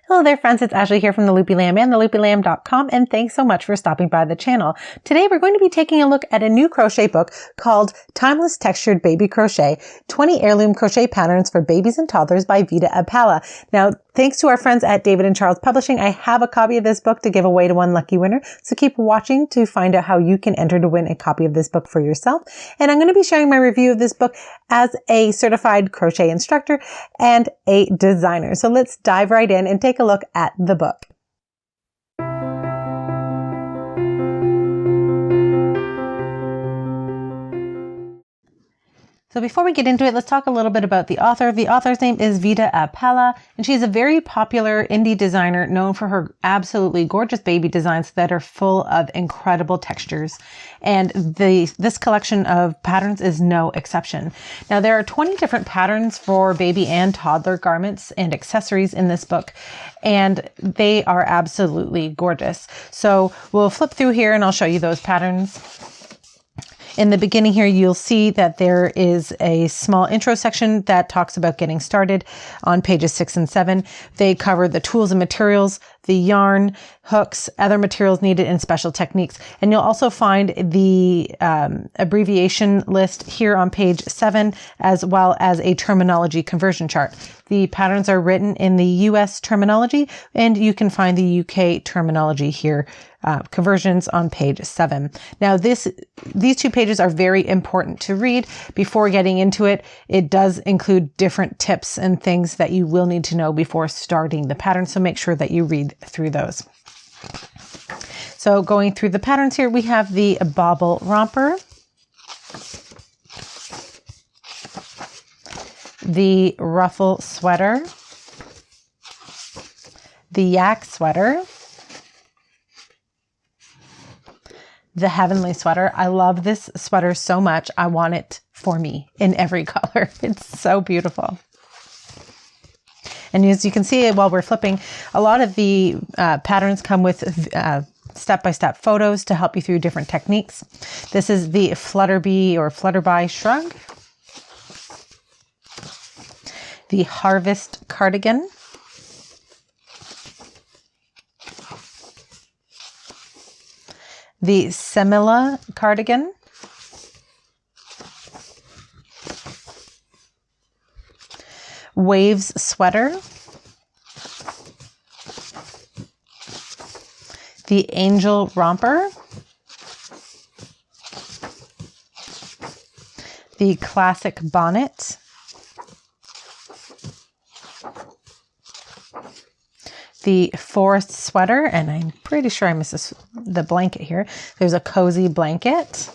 Hello there friends, it's Ashley here from The Loopy Lamb and theloopylamb.com, and thanks so much for stopping by the channel. Today we're going to be taking a look at a new crochet book called Timeless Textured Baby Crochet, 20 Heirloom Crochet Patterns for Babies and Toddlers by Vita Apala. Now, thanks to our friends at David & Charles Publishing, I have a copy of this book to give away to one lucky winner, so keep watching to find out how you can enter to win a copy of this book for yourself. And I'm going to be sharing my review of this book as a certified crochet instructor and a designer. So let's dive right in and take a look at the book. So before we get into it, let's talk a little bit about the author. The author's name is Vita Apala, and she's a very popular indie designer known for her absolutely gorgeous baby designs that are full of incredible textures. And this collection of patterns is no exception. Now, there are 20 different patterns for baby and toddler garments and accessories in this book, and they are absolutely gorgeous. So we'll flip through here and I'll show you those patterns. In the beginning here, you'll see that there is a small intro section that talks about getting started on pages 6 and 7. They cover the tools and materials, the yarn, hooks, other materials needed, and special techniques. And you'll also find the abbreviation list here on page 7, as well as a terminology conversion chart. The patterns are written in the US terminology, and you can find the UK terminology here, conversions on page 7. Now, these two pages are very important to read. Before getting into it, it does include different tips and things that you will need to know before starting the pattern, so make sure that you read through those. So going through the patterns here, we have the bobble romper, the ruffle sweater, the yak sweater, the heavenly sweater. I love this sweater so much. I want it for me in every color. It's so beautiful. And as you can see while we're flipping, a lot of the patterns come with step-by-step photos to help you through different techniques. This is the Flutterbee or Flutterby shrug, the harvest cardigan, the semilla cardigan, waves sweater, the angel romper, the classic bonnet, the forest sweater, and I'm pretty sure I missed the blanket here. There's a cozy blanket.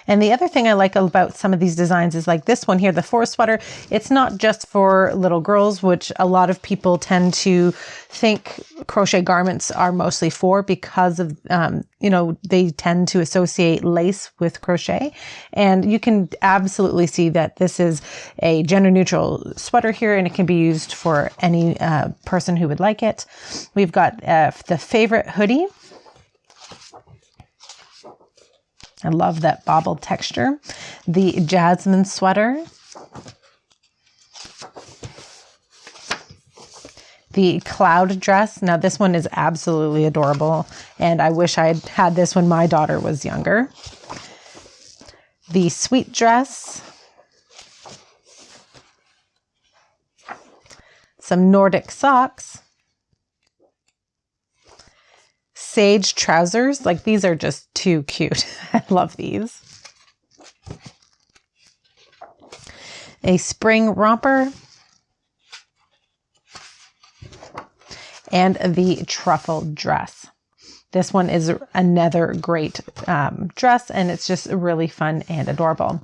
And the other thing I like about some of these designs is like this one here, the forest sweater. It's not just for little girls, which a lot of people tend to think crochet garments are mostly for because of, they tend to associate lace with crochet. And you can absolutely see that this is a gender neutral sweater here, and it can be used for any person who would like it. We've got the favorite hoodie. I love that bobble texture. The jasmine sweater. The cloud dress. Now this one is absolutely adorable, and I wish I had this when my daughter was younger. The sweet dress. Some Nordic socks. Sage trousers. Like, these are just too cute. I love these. A spring romper. And the truffle dress. This one is another great dress, and it's just really fun and adorable.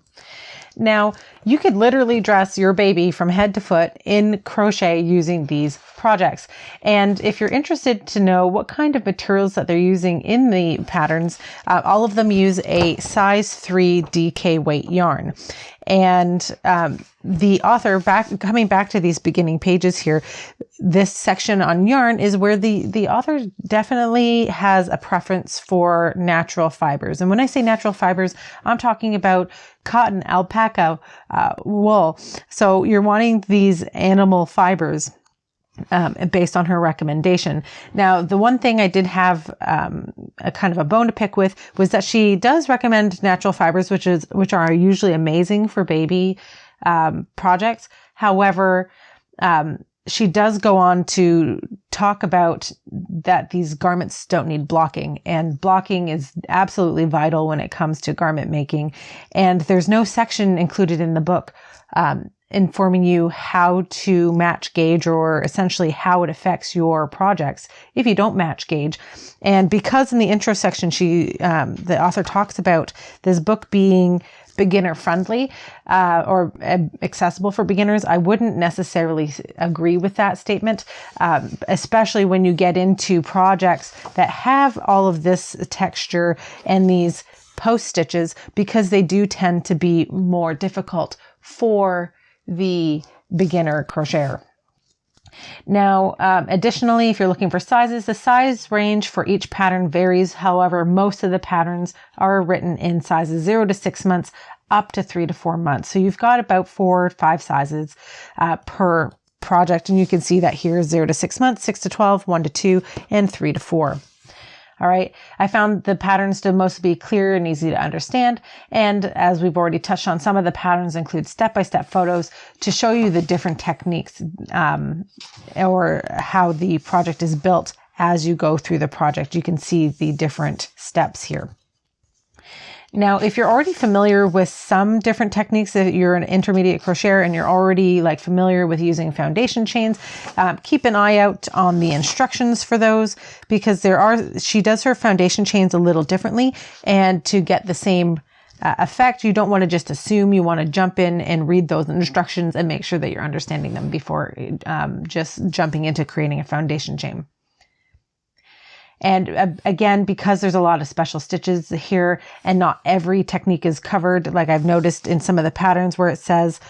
Now, you could literally dress your baby from head to foot in crochet using these projects. And if you're interested to know what kind of materials that they're using in the patterns, all of them use a size 3 DK weight yarn. And the author, coming back to these beginning pages here, this section on yarn is where the author definitely has a preference for natural fibers. And when I say natural fibers, I'm talking about cotton, alpaca, wool. So you're wanting these animal fibers based on her recommendation. Now, the one thing I did have a kind of a bone to pick with was that she does recommend natural fibers, which are usually amazing for baby projects. However, she does go on to talk about that these garments don't need blocking, and blocking is absolutely vital when it comes to garment making. And there's no section included in the book informing you how to match gauge, or essentially how it affects your projects if you don't match gauge. And because in the intro section, the author talks about this book being beginner friendly or accessible for beginners, I wouldn't necessarily agree with that statement, especially when you get into projects that have all of this texture and these post stitches, because they do tend to be more difficult for the beginner crocheter. Now, additionally, if you're looking for sizes, the size range for each pattern varies. However, most of the patterns are written in sizes 0 to 6 months, up to 3 to 4 months. So you've got about 4 or 5 sizes per project. And you can see that here, 0 to 6 months, 6 to 12, 1 to 2, and 3 to 4. All right. I found the patterns to mostly be clear and easy to understand. And as we've already touched on, some of the patterns include step-by-step photos to show you the different techniques or how the project is built as you go through the project. You can see the different steps here. Now, if you're already familiar with some different techniques, if you're an intermediate crocheter and you're already familiar with using foundation chains, keep an eye out on the instructions for those, because she does her foundation chains a little differently. And to get the same effect, you don't want to just assume. You want to jump in and read those instructions and make sure that you're understanding them before just jumping into creating a foundation chain. And again, because there's a lot of special stitches here and not every technique is covered, like I've noticed in some of the patterns where it says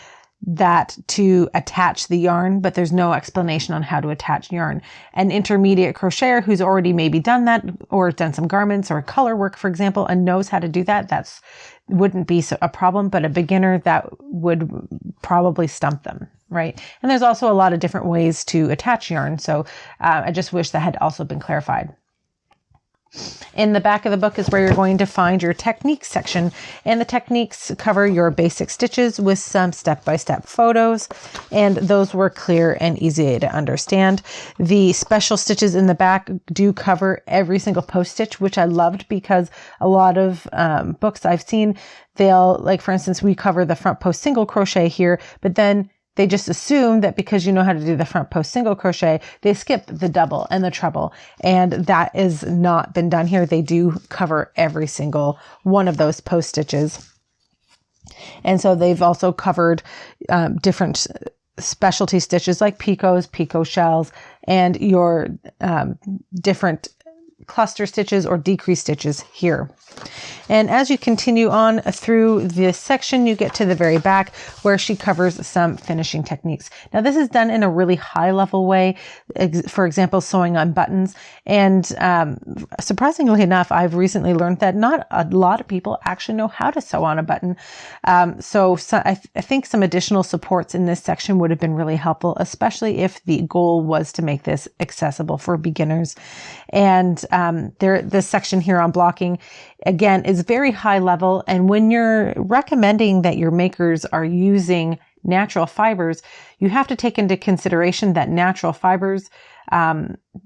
that to attach the yarn, but there's no explanation on how to attach yarn. An intermediate crocheter who's already maybe done that or done some garments or color work, for example, and knows how to do that, wouldn't be a problem, but a beginner, that would probably stump them. Right. And there's also a lot of different ways to attach yarn. So I just wish that had also been clarified. In the back of the book is where you're going to find your techniques section, and the techniques cover your basic stitches with some step-by-step photos, and those were clear and easy to understand. The special stitches in the back do cover every single post stitch, which I loved, because a lot of books I've seen, they'll, for instance, we cover the front post single crochet here, but then they just assume that because you know how to do the front post single crochet, they skip the double and the treble. And that is not been done here. They do cover every single one of those post stitches. And so they've also covered different specialty stitches like picots, picot shells, and your different cluster stitches or decrease stitches here. And as you continue on through this section, you get to the very back where she covers some finishing techniques. Now, this is done in a really high level way. For example, sewing on buttons. And surprisingly enough, I've recently learned that not a lot of people actually know how to sew on a button. So I think some additional supports in this section would have been really helpful, especially if the goal was to make this accessible for beginners. And this section here on blocking, again, is very high level. And when you're recommending that your makers are using natural fibers, you have to take into consideration that natural fibers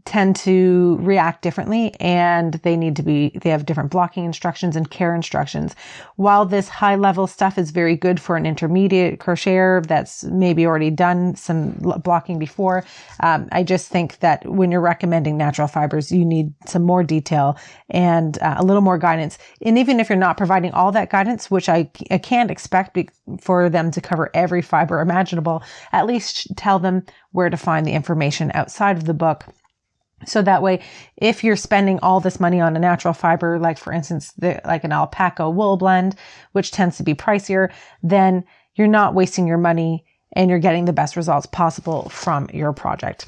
tend to react differently, and they have different blocking instructions and care instructions. While this high level stuff is very good for an intermediate crocheter that's maybe already done some blocking before, I just think that when you're recommending natural fibers, you need some more detail and a little more guidance. And even if you're not providing all that guidance, which I can't expect for them to cover every fiber imaginable, at least tell them where to find the information outside of the book. So that way, if you're spending all this money on a natural fiber, like for instance, like an alpaca wool blend, which tends to be pricier, then you're not wasting your money and you're getting the best results possible from your project.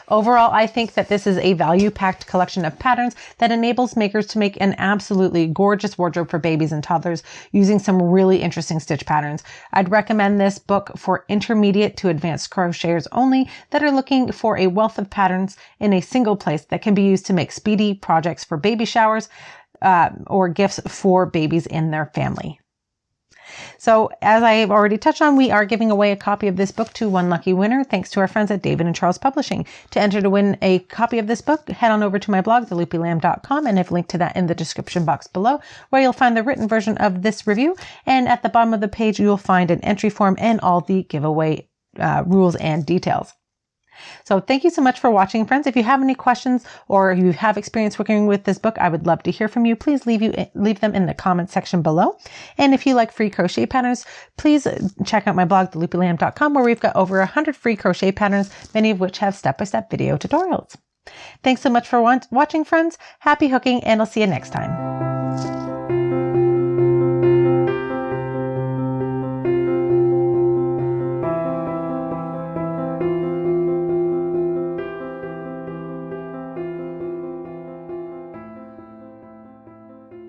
Overall, I think that this is a value-packed collection of patterns that enables makers to make an absolutely gorgeous wardrobe for babies and toddlers using some really interesting stitch patterns. I'd recommend this book for intermediate to advanced crocheters only that are looking for a wealth of patterns in a single place that can be used to make speedy projects for baby showers or gifts for babies in their family. So as I've already touched on, we are giving away a copy of this book to one lucky winner, thanks to our friends at David and Charles Publishing. To enter to win a copy of this book, head on over to my blog, theloopylamb.com, and I've linked to that in the description box below, where you'll find the written version of this review. And at the bottom of the page, you'll find an entry form and all the giveaway rules and details. So thank you so much for watching, friends. If you have any questions or you have experience working with this book, I would love to hear from you. Please leave them in the comments section below. And if you like free crochet patterns, please check out my blog, theloopylamb.com, where we've got over 100 free crochet patterns, many of which have step-by-step video tutorials. Thanks so much for watching, friends. Happy hooking, and I'll see you next time.